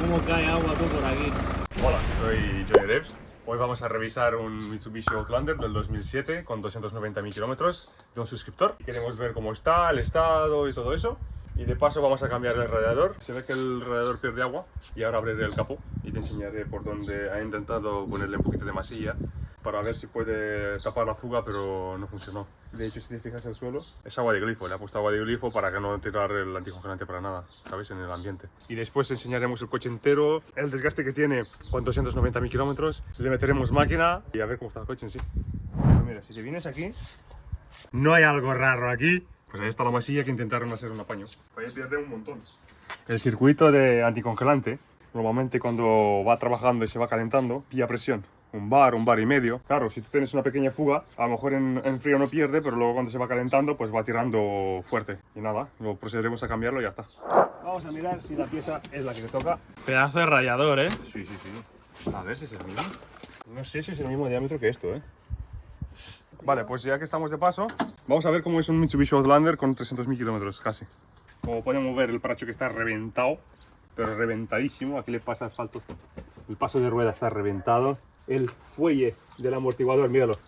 cómo cae agua tú por aquí. Hola, soy Johnny Deps. Hoy vamos a revisar un Mitsubishi Outlander del 2007 con 290.000 kilómetros de un suscriptor. Queremos ver cómo está, el estado y todo eso. Y de paso vamos a cambiar el radiador. Se ve que el radiador pierde agua y ahora abriré el capó y te enseñaré por donde he intentado ponerle un poquito de masilla para ver si puede tapar la fuga, pero no funcionó. De hecho, si te fijas el suelo, es agua de glifo. Le he puesto agua de glifo para que no tirar el anticongelante para nada, ¿sabes? En el ambiente. Y después enseñaremos el coche entero, el desgaste que tiene con 290.000 kilómetros. Le meteremos máquina y a ver cómo está el coche en sí. Pero mira, si te vienes aquí, no hay algo raro aquí. Pues ahí está la masilla que intentaron hacer un apaño. Ahí pierde un montón. El circuito de anticongelante, normalmente cuando va trabajando y se va calentando, pilla presión. Un bar y medio. Claro, si tú tienes una pequeña fuga, a lo mejor en frío no pierde, pero luego cuando se va calentando, pues va tirando fuerte. Y nada, luego procederemos a cambiarlo y ya está. Vamos a mirar si la pieza es la que te toca. Pedazo de radiador, ¿eh? Sí. A ver si es el mismo. No sé si es el mismo diámetro que esto, ¿eh? Vale, pues ya que estamos de paso, vamos a ver cómo es un Mitsubishi Outlander con 300.000 kilómetros, casi. Como podemos ver, el parachoque está reventado, pero reventadísimo. Aquí le pasa asfalto. El paso de rueda está reventado. El fuelle del amortiguador, míralo,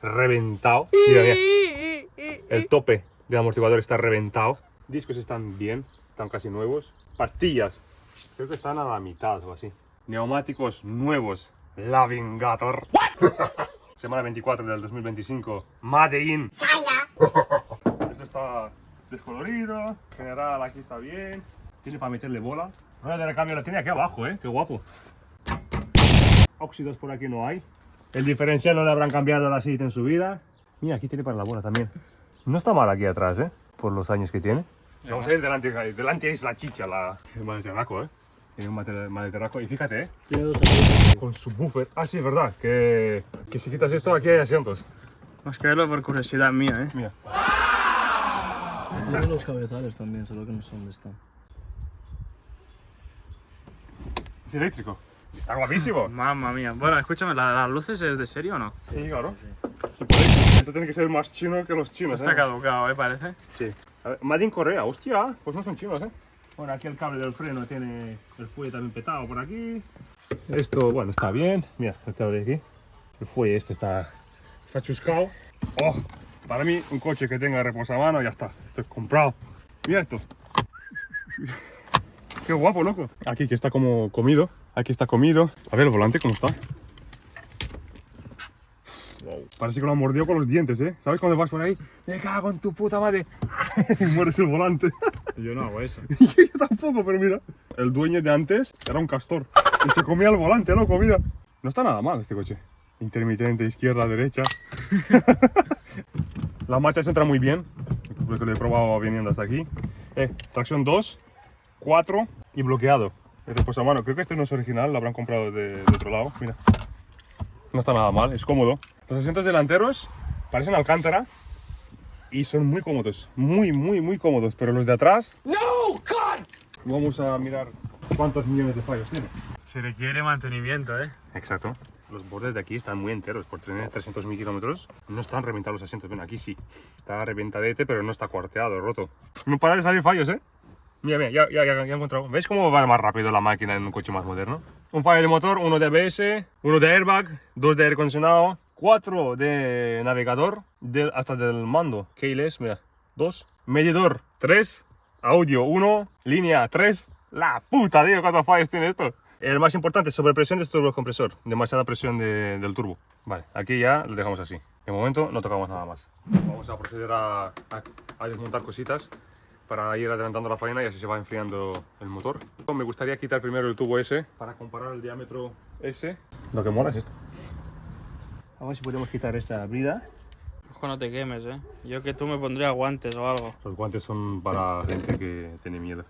reventado. Mira. El tope del amortiguador está reventado. Discos están bien, están casi nuevos. Pastillas, creo que están a la mitad o así. Neumáticos nuevos, Lavingator. Semana 24 del 2025, Made in China. Esto está descolorido, general aquí está bien. Tiene para meterle bola. Rueda de recambio la tiene aquí abajo, qué guapo. Óxidos por aquí no hay. El diferencial no le habrán cambiado el aceite en su vida. Mira, aquí tiene para la bola también. No está mal aquí atrás, por los años que tiene. Vamos a ir delante. Delante es la chicha, el maleteraco, Tiene un maleteraco y fíjate, Tiene dos asientos. con su buffer. Ah, sí, es verdad, que si quitas esto, aquí hay asientos. Vamos a verlo por curiosidad mía, Mira. Tiene los cabezales también, solo que no sé dónde están. Es eléctrico. Está guapísimo. Mamma mía. Bueno, escúchame, ¿las luces es de serio o no? Sí, claro. Esto tiene que ser más chino que los chinos, Está caducado, parece. Sí. A ver, Made in Corea, hostia, pues no son chinos, Bueno, aquí el cable del freno tiene el fuelle también petado por aquí. Esto, bueno, está bien. Mira, el cable de aquí. El fuelle este está chuscado. Oh, para mí, un coche que tenga reposamano, ya está. Estoy comprado. Mira esto. Qué guapo, loco. Aquí que está como comido. Aquí está comido. A ver el volante, ¿cómo está? Wow. Parece que lo han mordido con los dientes, ¿Sabes cuando vas por ahí? Me cago en tu puta madre. Y mueres el volante. Yo no hago eso. Yo tampoco, pero mira. El dueño de antes era un castor. Y se comía el volante, loco, mira. No está nada mal este coche. Intermitente, izquierda, derecha. Las marchas entran muy bien. Porque lo he probado viniendo hasta aquí. Tracción 2, 4 y bloqueado. El reposamano, creo que este no es original, lo habrán comprado de otro lado. Mira. No está nada mal, es cómodo. Los asientos delanteros parecen alcántara y son muy cómodos. Muy cómodos. Pero los de atrás... ¡No! God. Vamos a mirar cuántos millones de fallos tiene. Se requiere mantenimiento, Exacto. Los bordes de aquí están muy enteros. Por tener 300.000 kilómetros no están reventados los asientos. Ven, aquí sí. Está reventadete, pero no está cuarteado, roto. No para de salir fallos, Mira, ya he encontrado. ¿Ves cómo va más rápido la máquina en un coche más moderno? Un fallo de motor, uno de ABS, uno de airbag, 2 de aire acondicionado, 4 de navegador, hasta del mando. Keyless, mira, 2. Medidor, 3. Audio, 1. Línea, 3. La puta, tío, ¿cuántos fallos tiene esto? El más importante, sobrepresión de este turbocompresor. Demasiada presión del turbo. Vale, aquí ya lo dejamos así. De momento no tocamos nada más. Vamos a proceder a desmontar cositas para ir adelantando la faena y así se va enfriando el motor. Me gustaría quitar primero el tubo S para comparar el diámetro S. Lo que mola es esto. A ver si podemos quitar esta brida. Ojo, no te quemes, Yo que tú me pondría guantes o algo. Los guantes son para gente que tiene miedo.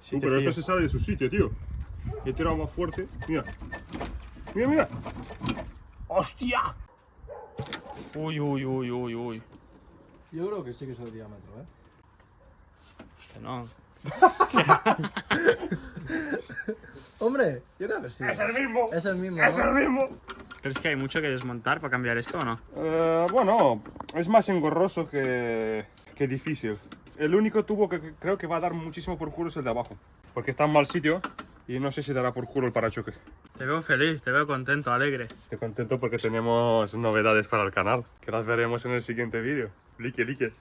Sí, pero esto se sale de su sitio, tío. He tirado más fuerte. Mira. Mira. ¡Hostia! Uy. Yo creo que sí que es el diámetro, Que no. Hombre, yo creo que sí. ¡Es el mismo! Es el mismo, ¡Es ¿no? el mismo! ¿Crees que hay mucho que desmontar para cambiar esto o no? Bueno, es más engorroso que difícil. El único tubo que creo que va a dar muchísimo por culo es el de abajo. Porque está en mal sitio y no sé si dará por culo el parachoque. Te veo feliz, te veo contento, alegre. Estoy contento porque tenemos novedades para el canal, que las veremos en el siguiente vídeo. Like.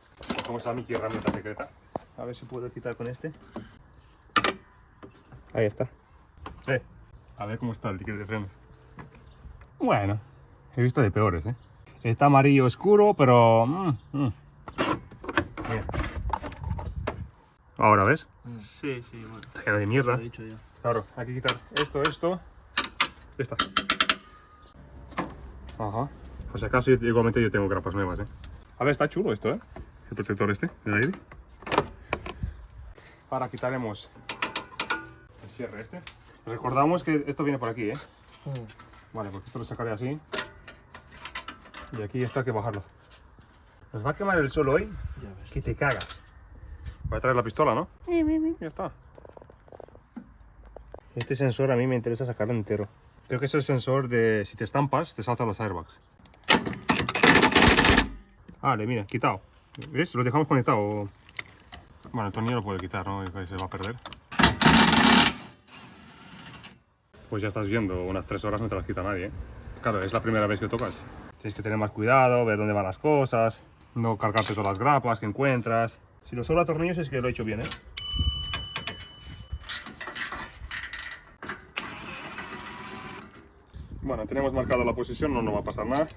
Vamos a mi herramienta secreta. A ver si puedo quitar con este. Ahí está. A ver cómo está el líquido de frenos. Bueno, he visto de peores, ¿eh? Está amarillo oscuro, pero... Mira. Ahora, ¿ves? Sí, bueno. Está lleno de mierda. Lo he dicho ya. Claro, hay que quitar esto. Esta. Ajá. Por si acaso, igualmente yo tengo grapas nuevas, ¿eh? A ver, está chulo esto, ¿eh? El protector este, del aire. Ahora quitaremos el cierre este. Recordamos que esto viene por aquí, ¿eh? Vale, porque esto lo sacaré así. Y aquí está que bajarlo. Nos va a quemar el sol hoy, Ya ves. que te cagas. Voy a traer la pistola, ¿no? Ya está. Este sensor a mí me interesa sacarlo entero. Creo que es el sensor de si te estampas, te saltan los airbags. Vale, mira, quitado. ¿Ves? Lo dejamos conectado. Bueno, el tornillo lo puedo quitar, ¿no? Que se va a perder. Pues ya estás viendo, unas 3 horas no te las quita nadie, ¿eh? Claro, es la primera vez que tocas. Tienes que tener más cuidado, ver dónde van las cosas, no cargarte todas las grapas que encuentras. Si lo sobra tornillos es que lo he hecho bien, ¿eh? Bueno, tenemos marcado la posición, no nos va a pasar nada.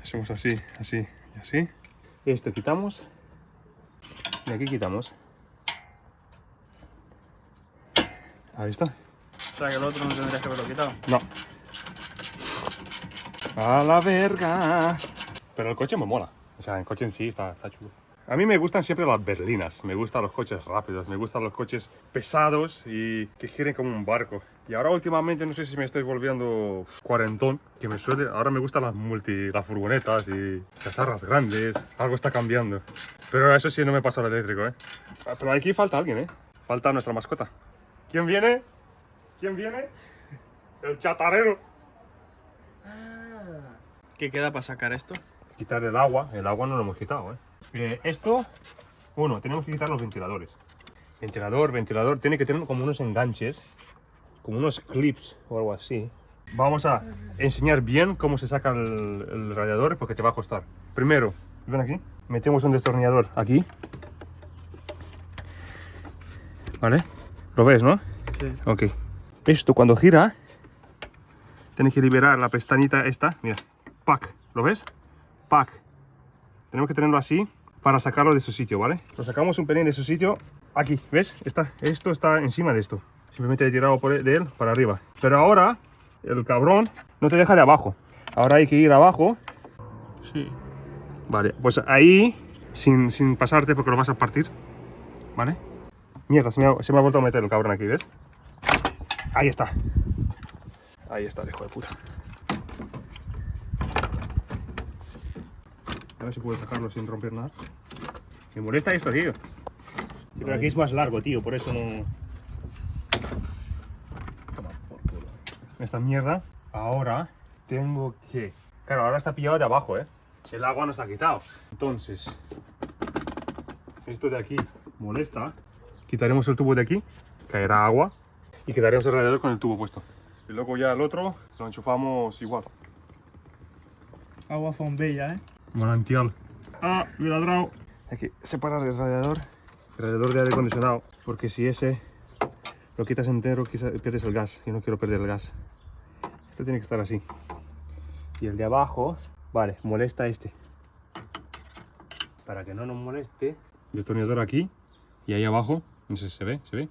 Hacemos así, así y así. Este quitamos. Y aquí quitamos. ¿Has visto? O sea que el otro no tendrías que haberlo quitado. No. A la verga. Pero el coche me mola. O sea, el coche en sí está chulo. A mí me gustan siempre las berlinas. Me gustan los coches rápidos. Me gustan los coches pesados y que giren como un barco. Y ahora últimamente no sé si me estoy volviendo cuarentón. Que me suele... Ahora me gustan las furgonetas y cazarras grandes. Algo está cambiando. Pero eso sí no me pasa al eléctrico, ¿eh? Pero aquí falta alguien, ¿eh? Falta nuestra mascota. ¿Quién viene? ¿Quién viene? El chatarrero. ¿Qué queda para sacar esto? Quitar el agua no lo hemos quitado, esto, tenemos que quitar los ventiladores. Ventilador, tiene que tener como unos enganches, como unos clips o algo así. Vamos a enseñar bien cómo se saca el radiador porque te va a costar. Primero, ven aquí, metemos un destornillador aquí. ¿Vale? ¿Lo ves, no? Sí. Ok. Esto cuando gira, tienes que liberar la pestañita esta, mira, pack, ¿lo ves? Pack. Tenemos que tenerlo así para sacarlo de su sitio, ¿vale? Lo sacamos un pelín de su sitio, aquí, ¿ves? Esto está encima de esto. Simplemente he tirado de él para arriba. Pero ahora, el cabrón no te deja de abajo. Ahora hay que ir abajo. Sí. Vale, pues ahí, sin pasarte porque lo vas a partir, ¿vale? Mierda, se me ha vuelto a meter el cabrón aquí, ¿ves? Ahí está. Ahí está, el hijo de puta. A ver si puedo sacarlo sin romper nada. Me molesta esto, tío. Pero aquí es más largo, tío, por eso no... Toma por culo. Esta mierda. Ahora tengo que... Claro, ahora está pillado de abajo, ¿eh? El agua no está quitado. Entonces, esto de aquí molesta. Quitaremos el tubo de aquí, caerá agua y quedaremos el radiador con el tubo puesto. Y luego ya el otro lo enchufamos igual. Agua bombilla, ¿eh? Manantial. Ah, me he ladrado. Hay que separar el radiador de aire acondicionado, porque si ese lo quitas entero, quizás pierdes el gas. Yo no quiero perder el gas. Esto tiene que estar así. Y el de abajo, vale, molesta este. Para que no nos moleste, destornillador aquí y ahí abajo. No sé si se ve, ¿se ve?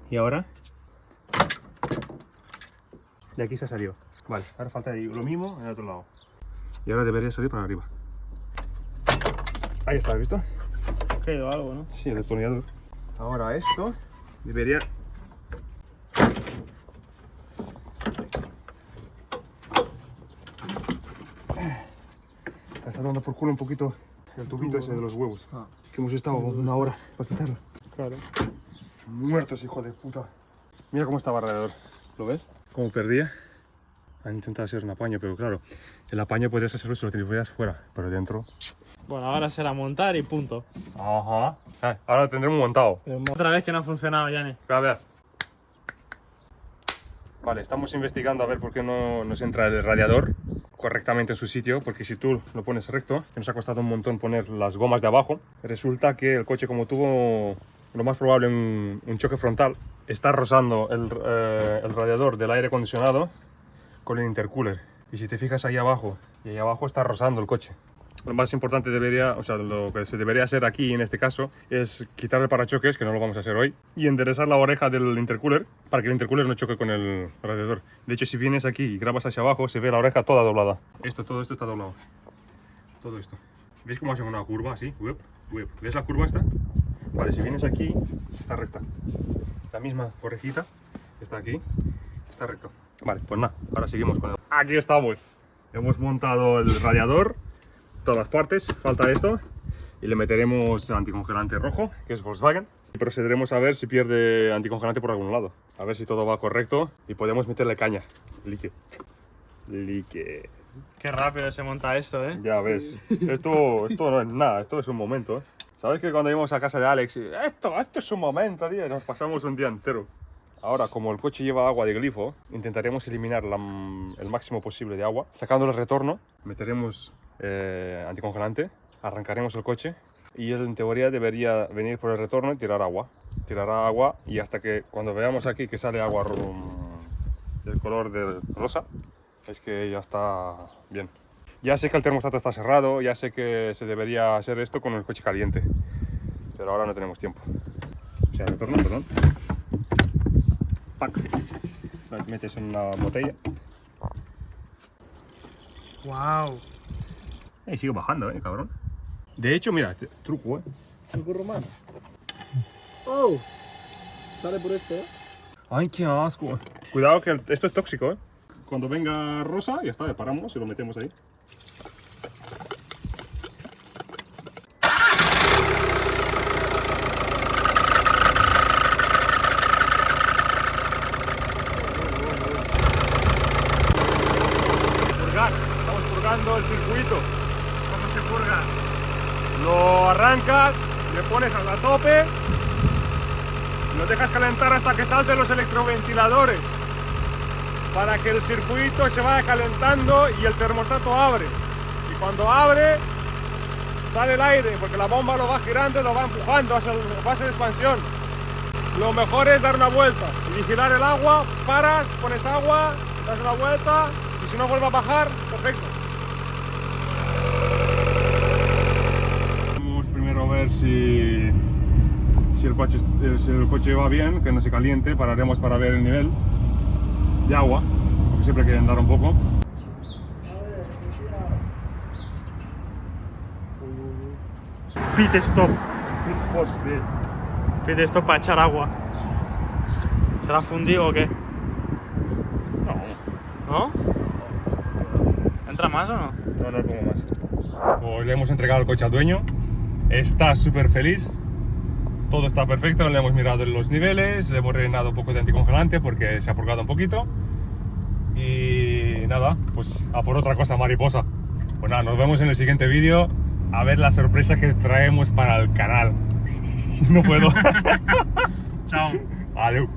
Y ahora, de aquí se salió. Vale, ahora falta lo mismo en el otro lado. Y ahora debería salir para arriba. Ahí está, ¿has visto? O algo, ¿no? Sí, el destornillador. Ahora esto debería... Está dando por culo un poquito el tubito ese de los huevos. Que hemos estado una hora para quitarlo. Claro. Muertos, hijo de puta. Mira cómo estaba alrededor. ¿Lo ves? Cómo perdía. Han intentado hacer un apaño, pero claro, El apaño podrías hacerlo si lo tuvieras fuera, pero dentro... Bueno, ahora será montar y punto. Ajá. Ahora lo tendremos montado. Otra vez que no ha funcionado, Yanni. A ver. Vale, estamos investigando a ver por qué no nos entra el radiador correctamente en su sitio, porque si tú lo pones recto, que nos ha costado un montón poner las gomas de abajo, resulta que el coche, como tuvo lo más probable un choque frontal, está rozando el radiador del aire acondicionado con el intercooler. Y si te fijas ahí abajo, y ahí abajo está rozando el coche. Lo más importante debería, o sea, lo que se debería hacer aquí en este caso es quitar el parachoques, que no lo vamos a hacer hoy, y enderezar la oreja del intercooler para que el intercooler no choque con el radiador. De hecho, si vienes aquí y grabas hacia abajo, se ve la oreja toda doblada. Todo esto está doblado. Todo esto. ¿Veis cómo hace una curva así? ¿Ves la curva esta? Vale, si vienes aquí, está recta. La misma orejita está aquí, está recto. Vale, pues nada, ahora seguimos con el... Aquí estamos. Hemos montado el radiador. Todas las partes, falta esto y le meteremos anticongelante rojo, que es Volkswagen, y procederemos a ver si pierde anticongelante por algún lado, a ver si todo va correcto y podemos meterle caña. Lique. Qué rápido se monta esto, ¿eh? Ya ves, esto no es nada, esto es un momento, ¿eh? ¿Sabes que cuando íbamos a casa de Alex, esto es un momento, tío, nos pasamos un día entero? Ahora, como el coche lleva agua de glifo, intentaremos eliminar el máximo posible de agua. Sacándole el retorno, meteremos anticongelante, arrancaremos el coche y él en teoría debería venir por el retorno y tirar agua. Tirará agua y hasta que cuando veamos aquí que sale agua del color del rosa, es que ya está bien. Ya sé que el termostato está cerrado, ya sé que se debería hacer esto con el coche caliente, pero ahora no tenemos tiempo. O sea, retorno, perdón. Pack. Lo metes en una botella. Wow. Y sigue bajando, cabrón. De hecho, mira, truco, Truco romano. ¡Oh! Sale por este, Ay, qué asco. Cuidado que esto es tóxico, Cuando venga rosa, ya está, le paramos y lo metemos ahí. Estamos purgando el circuito. ¿Cómo se purga? Lo arrancas, le pones a tope, lo dejas calentar hasta que salten los electroventiladores para que el circuito se vaya calentando y el termostato abre. Y cuando abre, sale el aire porque la bomba lo va girando y lo va empujando hacia la expansión. Lo mejor es dar una vuelta y vigilar el agua, paras, pones agua, das una vuelta y si no vuelve a bajar, perfecto. Vamos primero a ver si el coche va bien, que no se caliente, pararemos para ver el nivel de agua, porque siempre hay que andar un poco. Pit stop. Pit spot, bien. Pit stop para echar agua. ¿Será fundido o qué? ¿No? ¿Entra más o no? No pongo más. Pues le hemos entregado el coche al dueño. Está súper feliz. Todo está perfecto. Le hemos mirado los niveles. Le hemos rellenado un poco de anticongelante porque se ha purgado un poquito. Y nada, pues a por otra cosa mariposa. Pues nada, nos vemos en el siguiente vídeo. A ver la sorpresa que traemos para el canal. No puedo. Chao. Adiós.